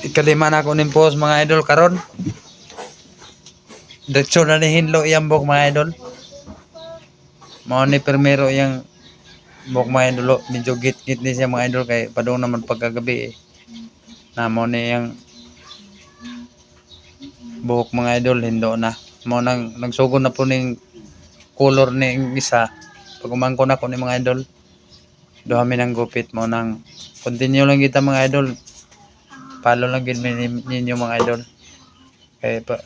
Ikalima na ako ning post mga idol karon. Diretso na ni hinlo iyang buhok mga idol. Mao ni primero iyang buhok mga idol. Medyo git-git ni siya mga idol kay padung naman pagkagabi na mao ni iyang buhok mga idol hindo na. Mao nang nagsugod na po ning color ning isa. Pag umangkon ako ni mga idol, duha mi nang gupit mo nang continue lang kita mga idol. Follow lang gid ninyo mga idol. Kay pa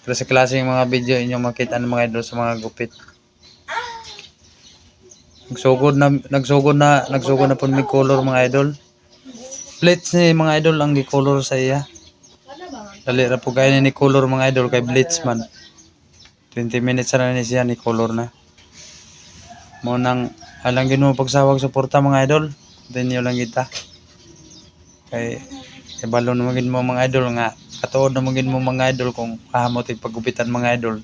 klase-klase mga video inyo makita ng mga idol sa mga gupit. Nagsugod na pud mi color mga idol. Bleach ni mga idol ang gi-color sa iya. Dali ra po kay ni color mga idol kay bleach man. 20 minutes na ni siya ni color na. Mo nang alang gid mo pagsawag suporta mga idol. Dinyo lang kita. Kay balo na magin mo mga idol nga katuod na magin mo mga idol kung kahamot ig paggupitan mga idol.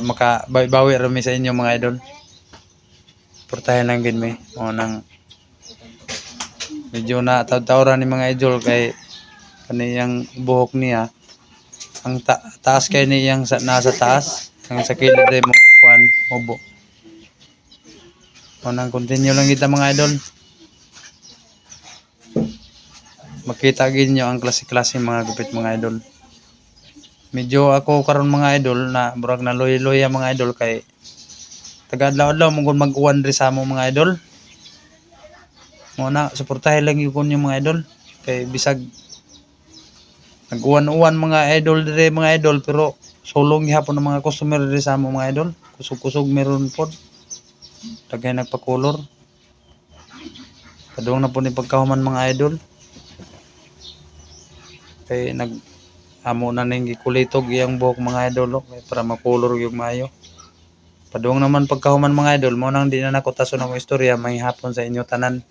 Makabawi ra mi sa inyo mga idol. Portahan lang gid mi. Mo nang medyo na taw-tawran ni mga idol kay kaniyang buhok niya ang taas kay niyang nasa taas ang sa kilid mo kuan ubo. Mo nang continue lang kita mga idol. Makita gid nyo ang klase-klase mga gupit mga idol. Medyo ako karon mga idol na murag na loy-loya mga idol kay taga-adlaw-adlaw mong mag-uwan diri sa among mga idol. Mo na suportahan lang gyud yung mga idol kay bisag nag-uwan-uwan mga idol dire mga idol pero sulong gihapon ng mga customer diri sa among mga idol. Kusog-kusog meron pod. Daghay nagpa-color. Padung na po ni pagkahuman mga idol. Kay amo na ning gikulitog iyang buhok mga idol para makulor yung maayo. Padung naman pagkahuman mga idol mo nang di na nako tason ang istorya may hapon sa inyo tanan.